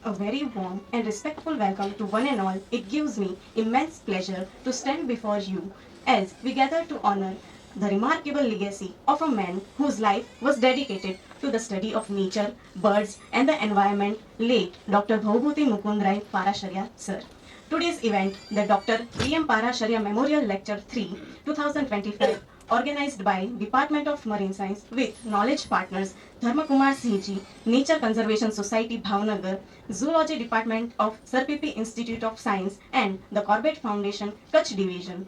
A very warm and respectful welcome to one and all. It gives me immense pleasure to stand before you as we gather to honor the remarkable legacy of a man whose life was dedicated to the study of nature, birds, and the environment, late Dr. Bhaubhuti Mukundrai Parasharya, sir. Today's event, the Dr. V.M. Parasharya Memorial Lecture 3, 2025, organized by Department of Marine Science with knowledge partners Dharmakumar Singh, Nature Conservation Society Bhavnagar, Zoology Department of Sir P.P. Institute of Science, and the Corbett Foundation, Kutch Division.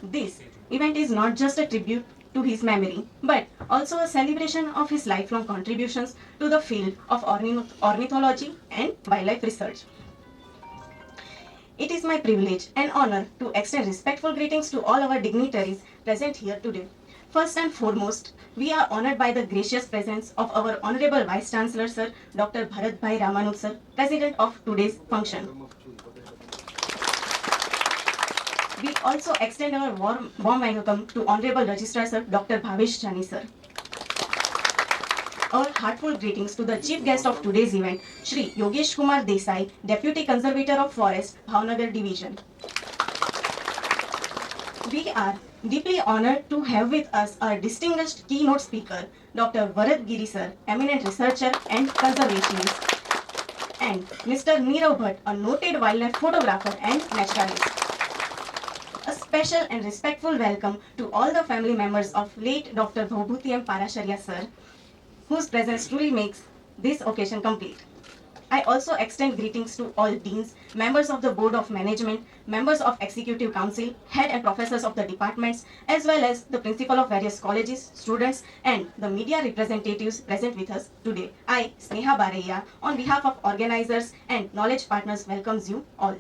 This event is not just a tribute to his memory, but also a celebration of his lifelong contributions to the field of ornithology and wildlife research. It is my privilege and honor to extend respectful greetings to all our dignitaries present here today. First and foremost, we are honored by the gracious presence of our Honorable Vice Chancellor Sir Dr. Bharat Bhai Ramanuk Sir, President of today's function. We also extend our warm welcome to Honorable Registrar Sir Dr. Bhavesh Jani Sir. Our heartfelt greetings to the chief guest of today's event, Shri Yogesh Kumar Desai, Deputy Conservator of Forest, Bhavnagar Division. We are deeply honored to have with us our distinguished keynote speaker, Dr. Varat Giri Sir, eminent researcher and conservationist, and Mr. Neerav Bhatt, a noted wildlife photographer and naturalist. A special and respectful welcome to all the family members of late Dr. Bhaubhuti M. Parasharya Sir, whose presence truly makes this occasion complete. I also extend greetings to all deans, members of the Board of Management, members of Executive Council, head and professors of the departments, as well as the principal of various colleges, students, and the media representatives present with us today. I, Sneha Bareya, on behalf of organizers and knowledge partners, welcomes you all.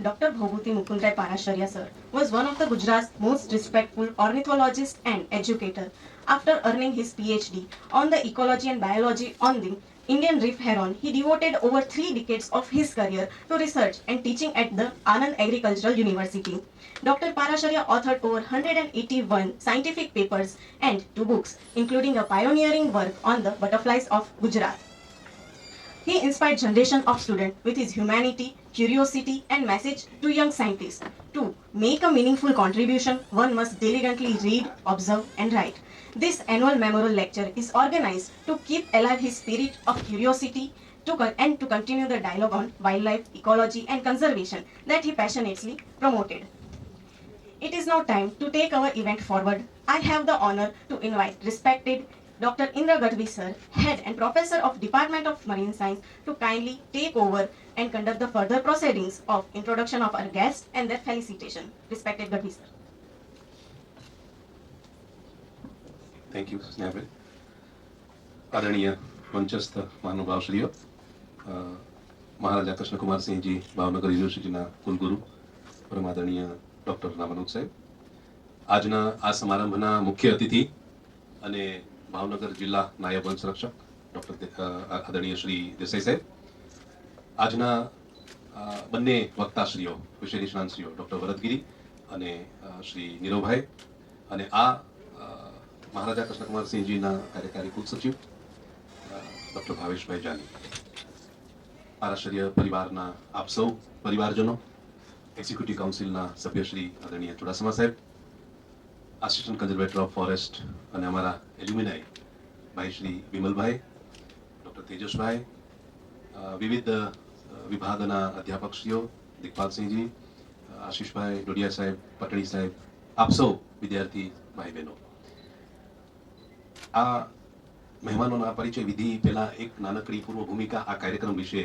Dr. Bhaubhuti Mukundrai Parasharya sir was one of the Gujarat's most respectful ornithologists and educator. After earning his PhD on the ecology and biology on the Indian reef heron, he devoted over 3 decades of his career to research and teaching at the Anand Agricultural University. Dr. Parasharya authored over 181 scientific papers and 2 books, including a pioneering work on the butterflies of Gujarat. He inspired generation of students with his humanity, curiosity, and message to young scientists. To make a meaningful contribution, one must diligently read, observe, and write. This annual memorial lecture is organized to keep alive his spirit of curiosity and to continue the dialogue on wildlife, ecology, and conservation that he passionately promoted. It is now time to take our event forward. I have the honor to invite respected Dr. Indra Gadvi sir, head and professor of Department of Marine Science, to kindly take over and conduct the further proceedings of introduction of our guests and their felicitation. Respected Gadvi sir. Thank you, Snehal. આદરણીય મંચસ્થ મહાનુભાવશ્રીઓ, મહારાજા કૃષ્ણકુમાર સિંહજી ભાવનગર યુનિવર્સિટીના કુલગુરુ, પરમ આદરણીય doctor Ramanuj સાહેબ, આજના આ સમારંભના મુખ્ય અતિથિ અને ભાવનગર જિલ્લા નાયબ વન સંરક્ષક ડૉક્ટર આદરણીય શ્રી દેસાઈ સાહેબ, આજના બંને વક્તાશ્રીઓ, વિષય નિષ્ણાંતશ્રીઓ ડૉક્ટર ભરતગીરી અને શ્રી નીરવભાઈ, અને આ મહારાજા કૃષ્ણકુમાર સિંહજીના કાર્યકારી કુલ સચિવ ડૉક્ટર ભાવેશભાઈ જાની, પારાશર્ય પરિવારના આપ સૌ પરિવારજનો, એક્ઝિક્યુટિવ કાઉન્સિલના સભ્યશ્રી આદરણીય ચુડાસમા સાહેબ, આસિસ્ટન્ટ કન્ઝર્વેટર ઓફ ફોરેસ્ટ અને અમારા એલ્યુમિનાઈ ભાઈ શ્રી વિમલભાઈ, ડૉક્ટર તેજસભાઈ, વિવિધ વિભાગના અધ્યાપકશ્રીઓ દિગ્પાલસિંહજી, આશીષભાઈ ડોડિયા સાહેબ, પટણી સાહેબ, આપ સૌ વિદ્યાર્થી ભાઈ બહેનો, આ મહેમાનોના પરિચય વિધિ પહેલા એક નાનકડી પૂર્વ ભૂમિકા આ કાર્યક્રમ વિશે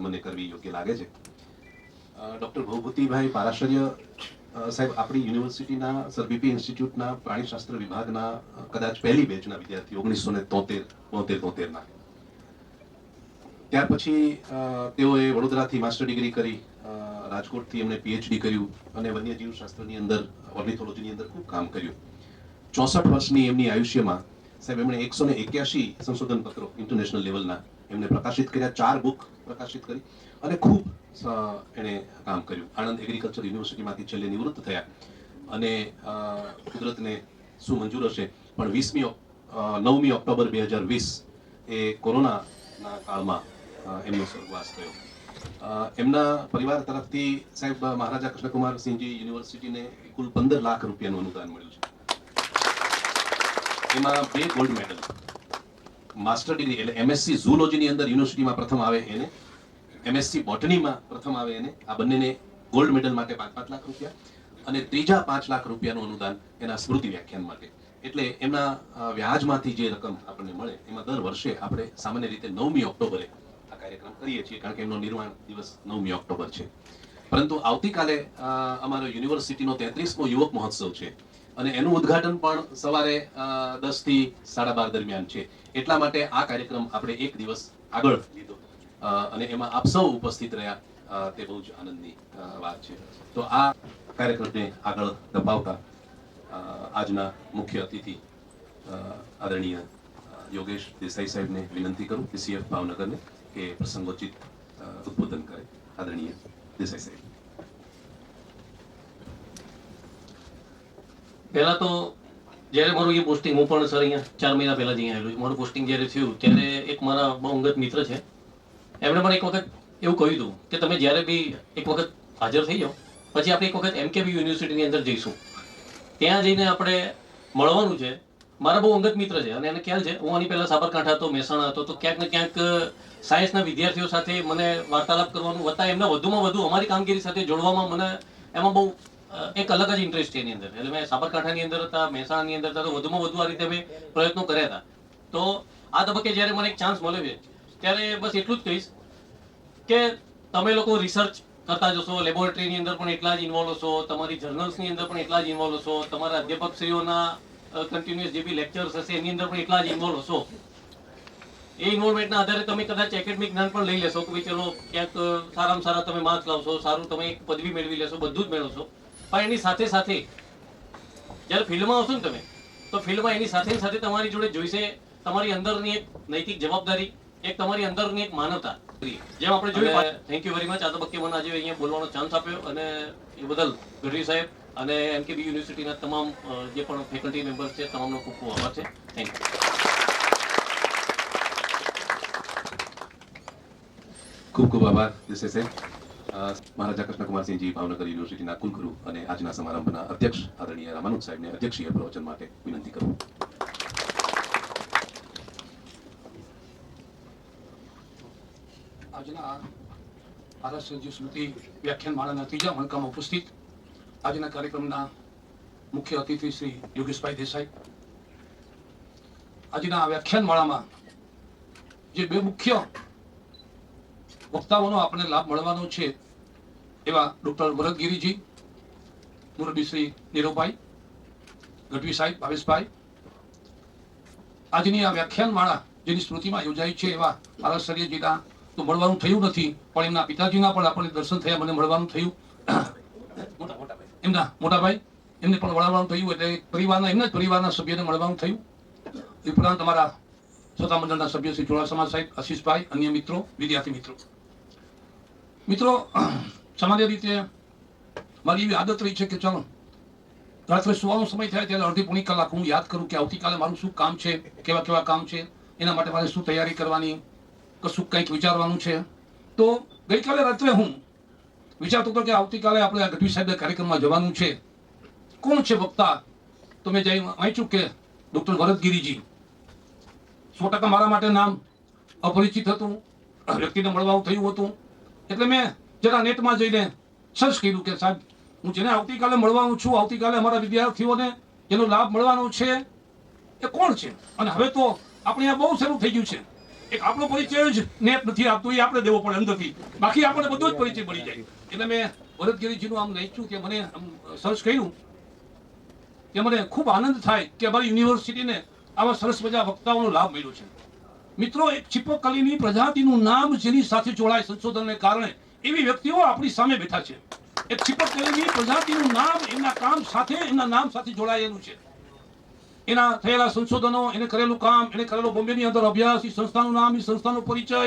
મને કરવી યોગ્ય લાગે છે. ડૉક્ટર ભૌભૂતિભાઈ પારાશર્ય સાહેબ આપણી યુનિવર્સિટીના સર પીપી ઇન્સ્ટિટ્યૂટના પ્રાણીશાસ્ત્ર વિભાગના કદાચ પહેલી બેચના વિદ્યાર્થી 1973-72ના. ત્યાર પછી તેઓએ વડોદરાથી માસ્ટર ડિગ્રી કરી, રાજકોટથી એમણે પીએચડી કર્યું અને વન્યજીવ શાસ્ત્રની અંદર, ઓર્નિથોલોજીની અંદર ખૂબ કામ કર્યું. 64 વર્ષની એમની આયુષ્યમાં સાહેબ એમણે 181 સંશોધન પત્રો ઇન્ટરનેશનલ લેવલના એમણે પ્રકાશિત કર્યા, 4 બુક પ્રકાશિત કરી અને ખૂબ એણે કામ કર્યું. આણંદ એગ્રીકલ્ચર યુનિવર્સિટીમાંથી છેલ્લે નિવૃત્ત થયા અને કુદરતને શું મંજૂર હશે પણ 9મી ઓક્ટોબર 2020 એ કોરોના ના કાળમાં એમનો સ્વર્ગવાસ થયો. એમના પરિવાર તરફથી સાહેબ મહારાજા કૃષ્ણકુમાર સિંહજી યુનિવર્સિટીને કુલ 15 લાખ રૂપિયાનું અનુદાન મળ્યું છે. એમાં 2 ગોલ્ડ મેડલ, માસ્ટર ડિગ્રી એટલે એમએસસી ઝૂલોજીની અંદર યુનિવર્સિટીમાં પ્રથમ આવે એને, એમએસસી બોટનીમાં પ્રથમ આવે એને, આ બંનેને ગોલ્ડ મેડલ માટે 5-5 લાખ રૂપિયા અને ત્રીજા 5 લાખ રૂપિયાનું અનુદાન એના સ્મૃતિ વ્યાખ્યાન માટે. એટલે એમના વ્યાજમાંથી જે રકમ આપણને મળે એમાં દર વર્ષે આપણે સામાન્ય રીતે 9મી ઓક્ટોબરે આ કાર્યક્રમ કરીએ છીએ, કારણ કે એમનો નિર્વાણ દિવસ 9મી ઓક્ટોબર છે. પરંતુ આવતીકાલે અમારો યુનિવર્સિટીનો 33મો યુવક મહોત્સવ છે અને એનું ઉદ્ઘાટન પણ સવારે 10 થી 12:30 દરમિયાન છે. એટલા માટે આ કાર્યક્રમ આપણે એક દિવસ આગળ લીધો અને એમાં આપ સૌ ઉપસ્થિત રહ્યા તે બહુ જ આનંદની વાત છે. તો આ કાર્યક્રમને આગળ ધપાવતા આજના મુખ્ય અતિથિ આદરણીય યોગેશ દેસાઈ સાહેબને વિનંતી કરું, પીસીએફ ભાવનગરને, કે પ્રસંગોચિત ઉદ્બોધન કરે. આદરણીય દેસાઈ સાહેબ. પહેલા તો જ્યારે મારું એ પોસ્ટિંગ, હું પણ સર અહીંયા 4 મહિના પહેલા જ અહીંયા આવેલું છું. મારું પોસ્ટિંગ જ્યારે થયું ત્યારે એક મારા બહુ અંગત મિત્ર છે, એમણે પણ એક વખત એવું કહ્યું હતું કે તમે જ્યારે બી એક વખત હાજર થઈ જાઓ પછી આપણે એક વખત એમકેબી યુનિવર્સિટીની અંદર જઈશું, ત્યાં જઈને આપણે મળવાનું છે. મારા બહુ અંગત મિત્ર છે અને એને ખ્યાલ છે હું આની પહેલા સાબરકાંઠા હતો, મહેસાણા હતો, તો ક્યાંક ને ક્યાંક સાયન્સના વિદ્યાર્થીઓ સાથે મને વાર્તાલાપ કરવાનું વત્તા એમને વધુમાં વધુ અમારી કામગીરી સાથે જોડવામાં મને એમાં બહુ એક અલગ જ ઇન્ટરેસ્ટ છે એની અંદર. એટલે મેં સાબરકાંઠાની અંદર હતા, મહેસાણાની અંદર હતા, તો વધુમાં વધુ આ રીતે મેં પ્રયત્નો કર્યા હતા. તો આ તબક્કે જ્યારે મને એક ચાન્સ મળ્યો છે ત્યારે બસ એટલું જ કહીશ કે તમે લોકો રિસર્ચ કરતા જશો, લેબોરેટરીની અંદર પણ એટલા જ ઇન્વોલ્વ હશો, તમારી જર્નલ્સની અંદર પણ એટલા જ ઇન્વોલ્વ હશો, તમારા અધ્યાપકશ્રીઓના કન્ટિન્યુઅસ જે બી લેક્ચર્સ હશે એની અંદર પણ એટલા જ ઇન્વોલ્વ હશો. એ ઇન્વોલ્વમેન્ટના આધારે તમે કદાચ એકેડમિક જ્ઞાન પણ લઈ લેશો કે ભાઈ ચલો ક્યાંક સારામાં સારા તમે માર્ક્સ લાવશો, સારું તમે એક પદવી મેળવી લેશો, બધું જ મેળવશો. પણ એની સાથે સાથે જ્યારે ફિલ્ડમાં આવશો ને તમે, તો ફિલ્ડમાં એની સાથે સાથે તમારી જોડે જોઈશે તમારી અંદરની એક નૈતિક જવાબદારી, એક તમારી અંદરની એક માનવતા. જેમ આપણે જોયું. થેન્ક યુ વેરી મચ આ તબક્કે મને આજે અહીંયા બોલવાનો ચાન્સ આપ્યો અને એ બદલ ગઢવી સાહેબ અને એમકેબી યુનિવર્સિટીના તમામ જે પણ ફેકલ્ટી મેમ્બર્સ છે તમામનો ખૂબ ખૂબ આભાર છે. Thank you. ખૂબ ખૂબ આભાર દેસાઈ સાહેબ. મહારાજા કૃષ્ણકુમારસિંહજી ભાવનગર યુનિવર્સિટીના કુલગુરુ અને આજના સમારંભના અધ્યક્ષ આદરણીય રામાનુજ સાહેબને અધ્યક્ષીય પ્રવચન માટે વિનંતી કરું. આજના આરાસજી સ્મૃતિ વ્યાખ્યાનમાળાના ત્રીજા મણકામાં ઉપસ્થિત આજના કાર્યક્રમના મુખ્ય અતિથિ શ્રી યોગેશભાઈ દેસાઈ, આજના વ્યાખ્યાનમાળામાં જે 2 મુખ્ય વક્તાઓનો આપણને લાભ મળવાનો છે એવા ડોક્ટર ભરતગીરીજી, મુરબ્બી શ્રી નીરવભાઈ, ગઢવી સાહેબ ભાવેશભાઈ. આજની આ વ્યાખ્યાનમાળા જેની સ્મૃતિમાં યોજાઈ છે એવા આરાસજીના તો મળવાનું થયું નથી, પણ એમના પિતાજીના પણ આપણને દર્શન થયા, મને મળવાનું થયું. એમના મોટાભાઈ એમને પણ મળવાનું થયું, એટલે પરિવારના એમના જ પરિવારના સભ્યને મળવાનું થયું. એ ઉપરાંત અમારા સત્તામંડળના સભ્ય શ્રી ચોરાસમા સાહેબ, આશીષભાઈ, અન્ય મિત્રો, વિદ્યાર્થી મિત્રો, સામાન્ય રીતે મારી એવી આદત રહી છે કે ચાલો રાત્રે સુવાનો સમય થાય ત્યારે અડધી પોણી કલાક હું યાદ કરું કે આવતીકાલે મારું શું કામ છે, કેવા કેવા કામ છે, એના માટે મારે શું તૈયારી કરવાની, કશું કંઈક વિચારવાનું છે. તો ગઈકાલે રાત્રે હું વિચારતો હતો કે આવતીકાલે આપણે આ ગઢવી સાહેબના કાર્યક્રમમાં જવાનું છે. કોણ છે વક્તા? તો મેં જઈ વાંચ્યું કે ડોક્ટર ભરતગીરીજી. 100% મારા માટે નામ અપરિચિત હતું, વ્યક્તિને મળવાનું થયું હતું. એટલે મેં જરા નેટમાં જઈને સર્ચ કર્યું કે સાહેબ હું જેને આવતીકાલે મળવાનું છું, આવતીકાલે અમારા વિદ્યાર્થીઓને જેનો લાભ મળવાનો છે એ કોણ છે. અને હવે તો આપણે આ બહુ શરૂ થઈ ગયું છે, એક આપણો પરિચય જ નેટ નથી આપતું, એ આપણે દેવો પડે અંદરથી, બાકી આપણને બધો જ પરિચય મળી જાય. એટલે મેં ભરતગીરીજીનું આમ લખ્યું કે મને સર્ચ કર્યું કે મને ખૂબ આનંદ થાય કે અમારી યુનિવર્સિટીને આવા સરસ મજા વક્તાઓનો લાભ મળ્યો છે. મિત્રો, એક ચિપકલીની પ્રજાતિનું નામ જેની સાથે જોડાય સંશોધનને કારણે એવી વ્યક્તિઓ આપણી સામે બેઠા છે. એક ચિપકલીની પ્રજાતિનું નામ એમના કામ સાથે, એમના નામ સાથે જોડાયેલું છે. એના થયેલા સંશોધનો, એને કરેલું કામ, એને કરેલો બોમ્બેની અંદર અભ્યાસ, એ સંસ્થાનું નામ, એ સંસ્થાનો પરિચય,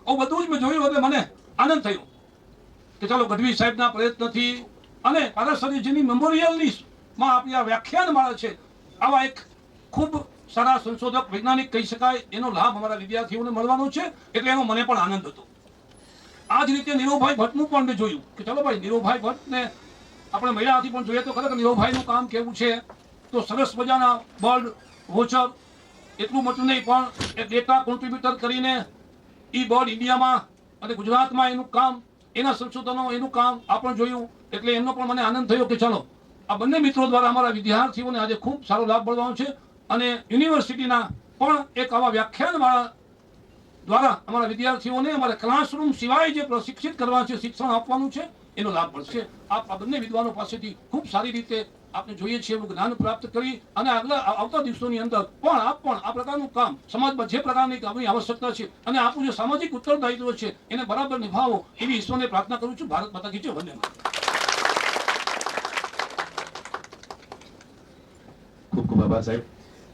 આવું બધું જ મેં જોયું એટલે મને આનંદ થયો કે ચાલો ગઢવી સાહેબના પ્રયત્નથી અને પારાસરીજીની મેમોરિયલની માં આપણી આ વ્યાખ્યાનમાળા છે, આવા એક ખૂબ સારા સંશોધક વૈજ્ઞાનિક કહી શકાય એનો લાભ અમારા વિદ્યાર્થીઓને મળવાનો છે, એટલે એનો મને પણ આનંદ હતો. આ જ રીતે નીરવભાઈ ભટ્ટનું પણ મેં જોયું કે ચલો ભાઈ નીરવભાઈ ભટ્ટને આપણે મહિલાથી પણ જોઈએ તો ખરેખર નીરવભાઈનું કામ કેવું છે. તો સરસ મજાના બર્ડ વોચર, એટલું મોટું નહીં પણ એ ડેટા કોન્ટ્રીબ્યુટર કરીને ઈ બર્ડ ઇન્ડિયામાં અને ગુજરાતમાં એનું કામ, એના સંશોધનો, એનું કામ આ પણ જોયું. એટલે એમનો પણ મને આનંદ થયો કે ચલો આ બંને મિત્રો દ્વારા અમારા વિદ્યાર્થીઓને આજે ખૂબ સારો લાભ મળવાનો છે. અને યુનિવર્સિટીના પણ એક આવા વ્યાખ્યાનવાળા દ્વારા અમારા વિદ્યાર્થીઓને અમારા ક્લાસરૂમ સિવાય જે પ્રશિક્ષિત કરવા છે, શિક્ષણ આપવાનું છે, એનો લાભ મળશે. આપ આ બંને વિદ્વાનો પાસેથી ખૂબ સારી રીતે આપણે જોઈએ છીએ એવું જ્ઞાન પ્રાપ્ત કરી અને આવતા દિવસોની અંદર પણ આપ પણ આ પ્રકારનું કામ સમાજમાં જે પ્રકારની કામની આવશ્યકતા છે અને આપણું જે સામાજિક ઉત્તરદાયિત્વ છે એને બરાબર નિભાવો એવી ઈશ્વરને પ્રાર્થના કરું છું. ભારત માતા કી જય. વંદે માતરમ. ખૂબ ખૂબ આભાર સાહેબ.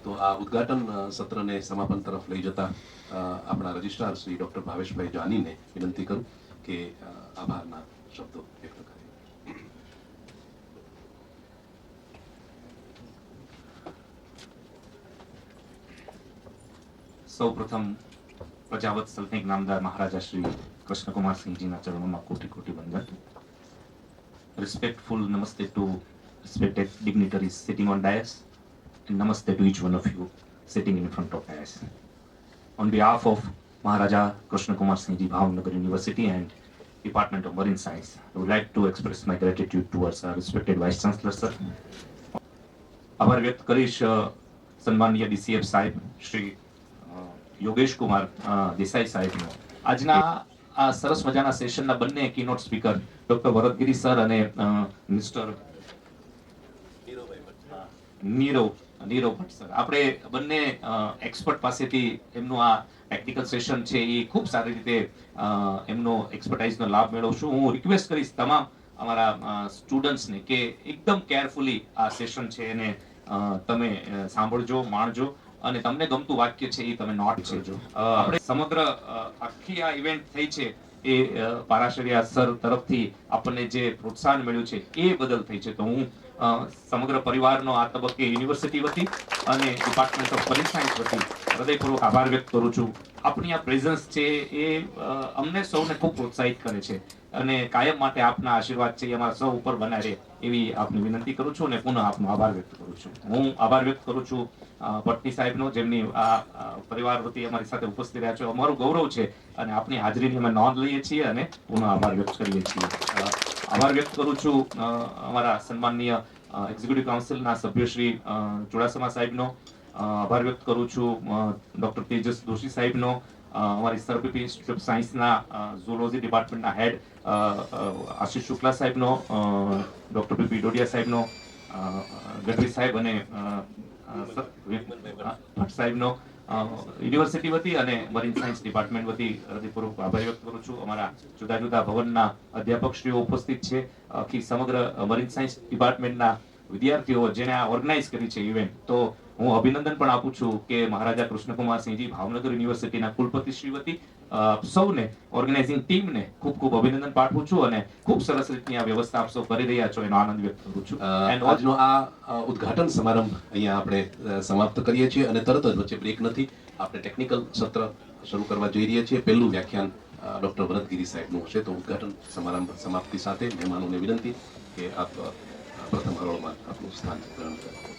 તો આ ઉદ્ઘાટન સત્રને સમાપન તરફ લઈ જતા આપણા રજિસ્ટ્રાર શ્રી ડોક્ટર ભાવેશભાઈ જાનીને વિનંતી કરું કે આભારના શબ્દો વ્યક્ત કરે. સૌપ્રથમ પ્રજાવત્સલ નામદાર મહારાજા શ્રી કૃષ્ણકુમાર સિંહજીના ચરણોમાં કોટી કોટી વંદન. Respectful namaste to respected dignitaries sitting on dais, and namaste to each one of you sitting in front of dais. On behalf of Maharaja Krishna Kumar Singhji Bhavnagar University and Department of Marine Science, I would like to express my gratitude towards our respected Vice Chancellor sir. આભાર વ્યક્ત કરીશ સન્માનીય DCF સાહેબ શ્રી યોગેશ કુમાર દેસાઈ સાહેબનો. આજના આ સરસ મજાના સેશનના બંને કીનોટ સ્પીકર ડોક્ટર ભરતગીરી સર અને મિસ્ટર નીરવ ભટ્ટ સર, આપણે બંને એક્સપર્ટ પાસેથી એમનું આ ટેકનિકલ સેશન છે એ ખૂબ સારી રીતે એમનો એક્સપર્ટાઇઝનો લાભ મેળવશું. હું રિક્વેસ્ટ કરીશ તમામ અમારા સ્ટુડન્ટ્સને કે એકદમ કેરફુલી આ સેશન છે એને તમે સાંભળજો, માણજો અને તમને ગમતું વાક્ય છે એ તમે નોટ કરજો. આપણે સમગ્ર આખી આ ઇવેન્ટ થઈ છે એ પારાશરિયા સર તરફથી આપણને જે પ્રોત્સાહન મળ્યું છે એ બદલ થઈ છે. તો હું સમગ્ર પરિવારનો આ તબક્કે યુનિવર્સિટી વતી અને ડિપાર્ટમેન્ટ ઓફ મરીન સાયન્સ વતી હૃદયપૂર્વક આભાર વ્યક્ત કરું છું. આપની આ પ્રેઝન્સ છે એ અમને સૌને ખૂબ પ્રોત્સાહિત કરે છે અને કાયમ માટે આપના આશીર્વાદ છે એ અમારા સૌ ઉપર બનાવી રહે એવી આપની વિનંતી કરું છું અને પુનઃ આપનો આભાર વ્યક્ત કરું છું. હું આભાર વ્યક્ત કરું છું ભટ્ટી સાહેબનો, જેમની આ પરિવાર વતી અમારી સાથે ઉપસ્થિત રહ્યા છે. અમારું ગૌરવ છે અને આપની હાજરીની અમે નોંધ લઈએ છીએ અને પુનઃ આભાર વ્યક્ત કરીએ છીએ. આભાર વ્યક્ત કરું છું અમારા સન્માનનીય એક્ઝિક્યુટિવ કાઉન્સિલના સભ્ય શ્રી ચુડાસમા સાહેબનો. આભાર વ્યક્ત કરું છું ડોક્ટર તેજસ દોશી સાહેબનો, અમારી સર્વપીપી ઇન્સ્ટિટ્યૂટ ઓફ સાયન્સના ઝૂઓલોજી ડિપાર્ટમેન્ટના હેડ આશિષ શુક્લા સાહેબનો, ડોક્ટર પીપી ડોડિયા સાહેબનો, ગઢવી સાહેબ અને ભટ્ટ સાહેબનો યુનિવર્સિટી વતી અને મરીન સાયન્સ ડિપાર્ટમેન્ટ વતી હૃદયપૂર્વક આભાર વ્યક્ત કરું છું. અમારા જુદા જુદા ભવનના અધ્યાપકશ્રીઓ ઉપસ્થિત છે, આખી સમગ્ર મરીન સાયન્સ ડિપાર્ટમેન્ટના વિદ્યાર્થીઓ જેને આ ઓર્ગેનાઇઝ કરી છે ઇવેન્ટ. તો હું અભિનંદન પણ આપું છું કે મહારાજા કૃષ્ણકુમાર સિંહજી ભાવનગર યુનિવર્સિટીના કુલપતિ શ્રી વતી સૌને, ઓર્ગેનાઇઝિંગ ટીમને ખૂબ ખૂબ અભિનંદન પાઠવું છું અને ખૂબ સરસ રીતની આ વ્યવસ્થા આપ સૌ કરી રહ્યા છો એનો આનંદ વ્યક્ત કરું છું. આજનો આ ઉદ્ઘાટન સમારંભ અહીંયા આપણે સમાપ્ત કરીએ છીએ અને તરત જ વચ્ચે બ્રેક નથી, આપણે ટેકનિકલ સત્ર શરૂ કરવા જઈ રહ્યા છીએ. પહેલું વ્યાખ્યાન ડોક્ટર ભરતગીરી સાહેબનું હશે. તો ઉદ્ઘાટન સમારંભ સમાપ્તિ સાથે મહેમાનોને વિનંતી કે આપ પ્રથમ હરોળમાં આપનું સ્થાન ગ્રહણ કરો.